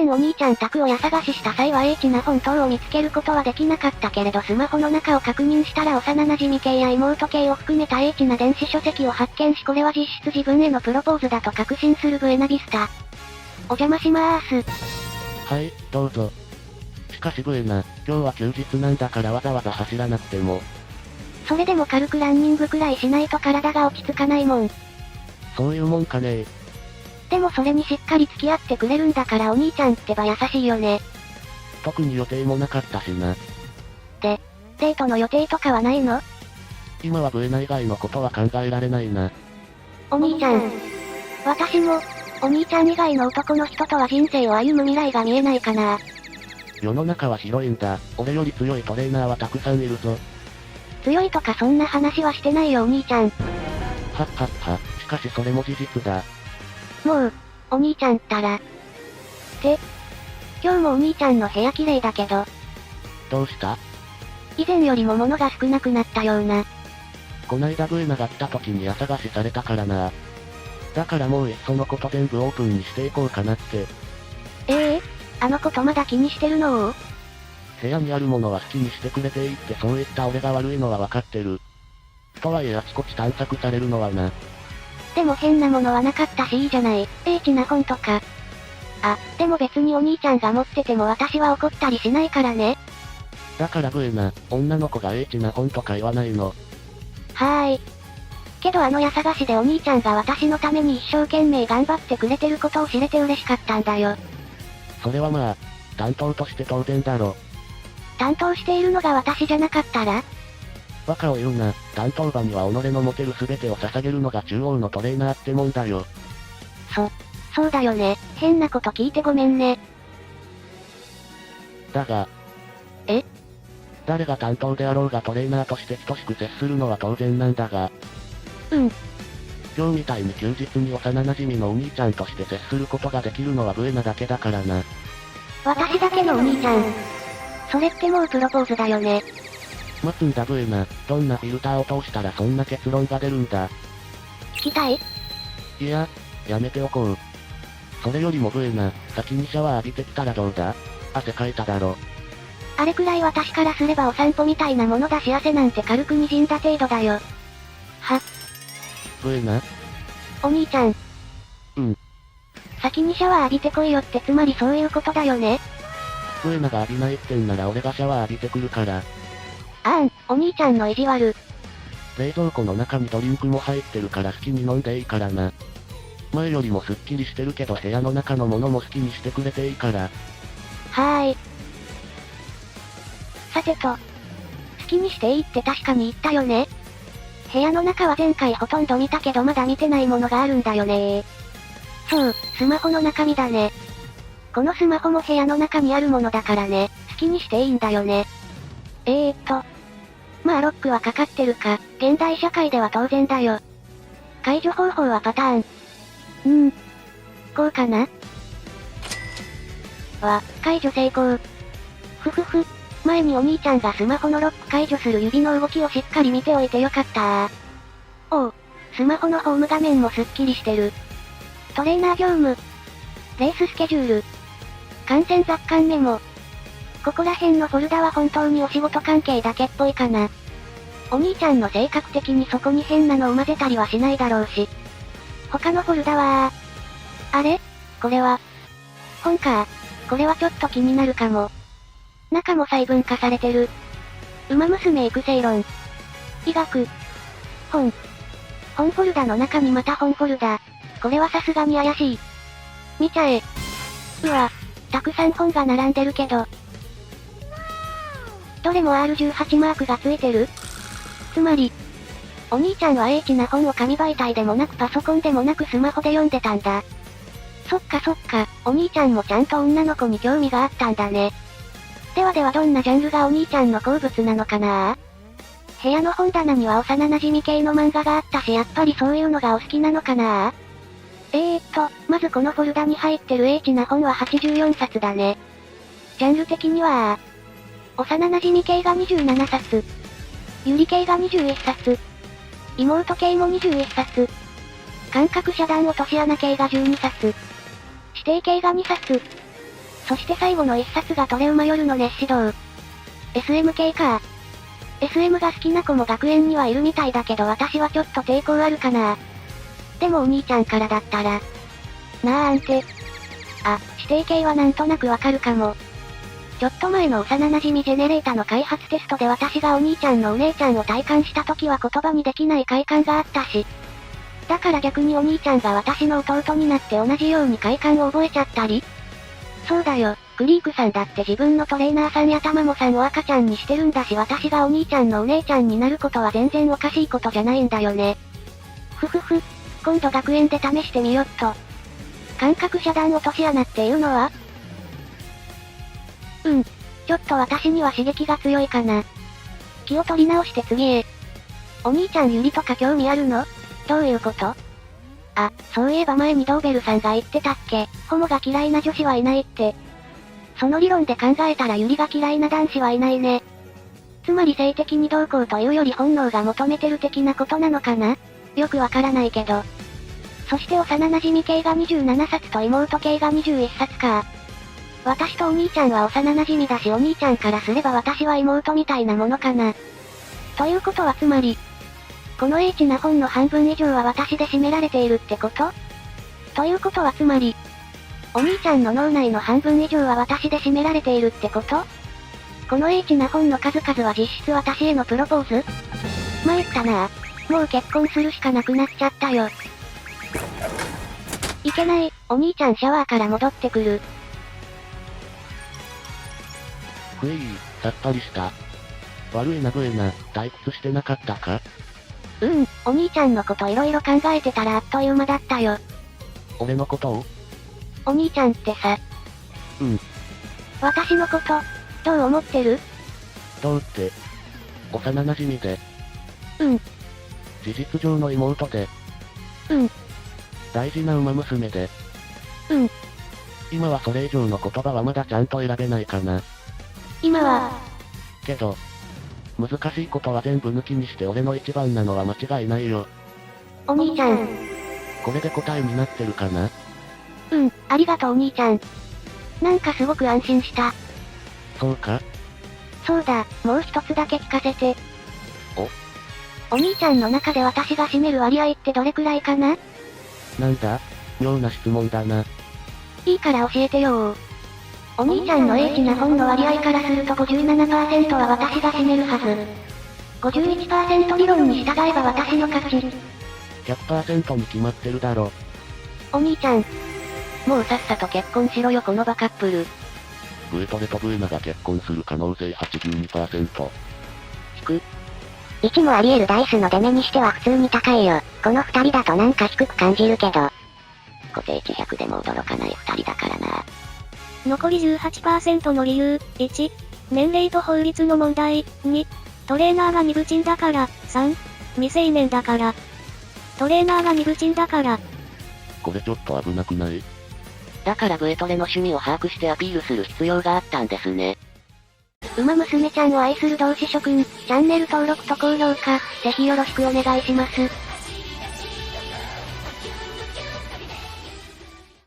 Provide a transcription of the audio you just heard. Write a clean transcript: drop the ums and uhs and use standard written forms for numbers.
前お兄ちゃん宅を家探しした際はエッチな本等を見つけることはできなかったけれどスマホの中を確認したら幼馴染系や妹系を含めたエッチな電子書籍を発見しこれは実質自分へのプロポーズだと確信するブエナビスタ。お邪魔しまーす。はい、どうぞ。しかしブエナ、今日は休日なんだからわざわざ走らなくても。それでも軽くランニングくらいしないと体が落ち着かないもん。そういうもんかね。でもそれにしっかり付き合ってくれるんだからお兄ちゃんってば優しいよね。特に予定もなかったしな。で、デートの予定とかはないの？今はブエナ以外のことは考えられないな。お兄ちゃん。私も、お兄ちゃん以外の男の人とは人生を歩む未来が見えないかな。世の中は広いんだ。俺より強いトレーナーはたくさんいるぞ。強いとかそんな話はしてないよお兄ちゃん。はっはっは、しかしそれも事実だ。もう、お兄ちゃんったら。今日もお兄ちゃんの部屋綺麗だけど、どうした？以前よりも物が少なくなったような。こないだブエナが来た時に家探しされたからな。だからもういっそのこと全部オープンにしていこうかなって。あのことまだ気にしてるの？部屋にあるものは好きにしてくれていいってそういった俺が悪いのはわかってる。とはいえあちこち探索されるのはな。でも変なものはなかったしいいじゃない。エッチな本とか。あ、でも別にお兄ちゃんが持ってても私は怒ったりしないからね。だからブエナ、女の子がエッチな本とか言わないの。はーい。けどあの家探しでお兄ちゃんが私のために一生懸命頑張ってくれてることを知れて嬉しかったんだよ。それはまあ、担当として当然だろ。担当しているのが私じゃなかったら？バカを言うな、担当馬には己の持てる全てを捧げるのが中央のトレーナーってもんだよ。そうだよね。変なこと聞いてごめんね。だが、誰が担当であろうがトレーナーとして等しく接するのは当然なんだが。今日みたいに休日に幼馴染のお兄ちゃんとして接することができるのはブエナだけだからな。私だけのお兄ちゃん。それってもうプロポーズだよね。待つんだブエナ、どんなフィルターを通したらそんな結論が出るんだ。聞きたい？いや、やめておこう。それよりもブエナ、先にシャワー浴びてきたらどうだ？汗かいただろ。あれくらい私からすればお散歩みたいなものだし汗なんて軽く滲んだ程度だよ。ブエナ？お兄ちゃん。先にシャワー浴びてこいよってつまりそういうことだよね。ブエナが浴びないってんなら俺がシャワー浴びてくるから。お兄ちゃんの意地悪。冷蔵庫の中にドリンクも入ってるから好きに飲んでいいからな。前よりもスッキリしてるけど部屋の中のものも好きにしてくれていいから。はーい。さてと。好きにしていいって確かに言ったよね。部屋の中は前回ほとんど見たけどまだ見てないものがあるんだよね。そう、スマホの中身だね。このスマホも部屋の中にあるものだからね、好きにしていいんだよね。まあロックはかかってるか、現代社会では当然だよ。解除方法はパターン。こうかな？解除成功。前にお兄ちゃんがスマホのロック解除する指の動きをしっかり見ておいてよかったスマホのホーム画面もすっきりしてる。トレーナー業務。レーススケジュール。観戦雑感メモ。ここら辺のフォルダは本当にお仕事関係だけっぽいかな。お兄ちゃんの性格的にそこに変なのを混ぜたりはしないだろうし。他のフォルダはあれ？これは本か。これはちょっと気になるかも。中も細分化されてる。ウマ娘育成論。医学。本フォルダの中にまた本フォルダ。これはさすがに怪しい。見ちゃえ。うわ、たくさん本が並んでるけど。どれも R18 マークがついてる？つまり、お兄ちゃんはエッチな本を紙媒体でもなくパソコンでもなくスマホで読んでたんだ。そっか、お兄ちゃんもちゃんと女の子に興味があったんだね。ではどんなジャンルがお兄ちゃんの好物なのかな？部屋の本棚には幼馴染系の漫画があったしやっぱりそういうのがお好きなのかな？まずこのフォルダに入ってるエッチな本は84冊だね。ジャンル的には幼馴染系が27冊。ゆり系が21冊。妹系も21冊。感覚遮断落とし穴系が12冊。指定系が2冊。そして最後の一冊がトレウマ夜の熱指導。SM 系か。SM が好きな子も学園にはいるみたいだけど私はちょっと抵抗あるかな。でもお兄ちゃんからだったら。なああんて。あ、指定系はなんとなくわかるかも。ちょっと前の幼馴染ジェネレータの開発テストで私がお兄ちゃんのお姉ちゃんを体感した時は言葉にできない快感があったし。だから逆にお兄ちゃんが私の弟になって同じように快感を覚えちゃったり。そうだよ、クリークさんだって自分のトレーナーさんやタマモさんを赤ちゃんにしてるんだし私がお兄ちゃんのお姉ちゃんになることは全然おかしいことじゃないんだよね。ふふふ、今度学園で試してみよっと。感覚遮断落とし穴っていうのは？ちょっと私には刺激が強いかな。気を取り直して次へ。お兄ちゃんユリとか興味あるの？どういうこと？あ、そういえば前にドーベルさんが言ってたっけ、ホモが嫌いな女子はいないって。その理論で考えたらユリが嫌いな男子はいないね。つまり性的にどうこうというより本能が求めてる的なことなのかな？よくわからないけど。そして幼馴染系が27冊と妹系が21冊か。私とお兄ちゃんは幼馴染だしお兄ちゃんからすれば私は妹みたいなものかな。ということはつまり、この英知な本の半分以上は私で占められているってこと？ということはつまり、お兄ちゃんの脳内の半分以上は私で占められているってこと？この英知な本の数々は実質私へのプロポーズ？参ったな。もう結婚するしかなくなっちゃったよ。いけない、お兄ちゃんシャワーから戻ってくる。ふいさっぱりした。悪いなブエナ、退屈してなかったか？お兄ちゃんのこといろいろ考えてたらあっという間だったよ。俺のことを？お兄ちゃんってさ。私のこと、どう思ってる？どうって。幼馴染で。事実上の妹で。大事な馬娘で。今はそれ以上の言葉はまだちゃんと選べないかな。今は。けど、難しいことは全部抜きにして俺の一番なのは間違いないよ。お兄ちゃん。これで答えになってるかな？ありがとうお兄ちゃん。なんかすごく安心した。そうか？そうだ、もう一つだけ聞かせて。お兄ちゃんの中で私が占める割合ってどれくらいかな？なんだ？妙な質問だな。いいから教えてよー。お兄ちゃんの英知な本の割合からすると 57% は私が占めるはず。51% 理論に従えば私の勝ち。100% に決まってるだろ。お兄ちゃん。もうさっさと結婚しろよこのバカップル。ブエトレとブエナが結婚する可能性 82%。低く。1もあり得るダイスの出目にしては普通に高いよ。この2人だとなんか低く感じるけど。固定値100でも驚かない2人だからな。残り 18% の理由。1、年齢と法律の問題。2、トレーナーがニブチンだから。3、未成年だから。トレーナーがニブチンだから。これちょっと危なくない？だからブエトレの趣味を把握してアピールする必要があったんですね。馬娘ちゃんを愛する同志諸君、チャンネル登録と高評価、ぜひよろしくお願いします。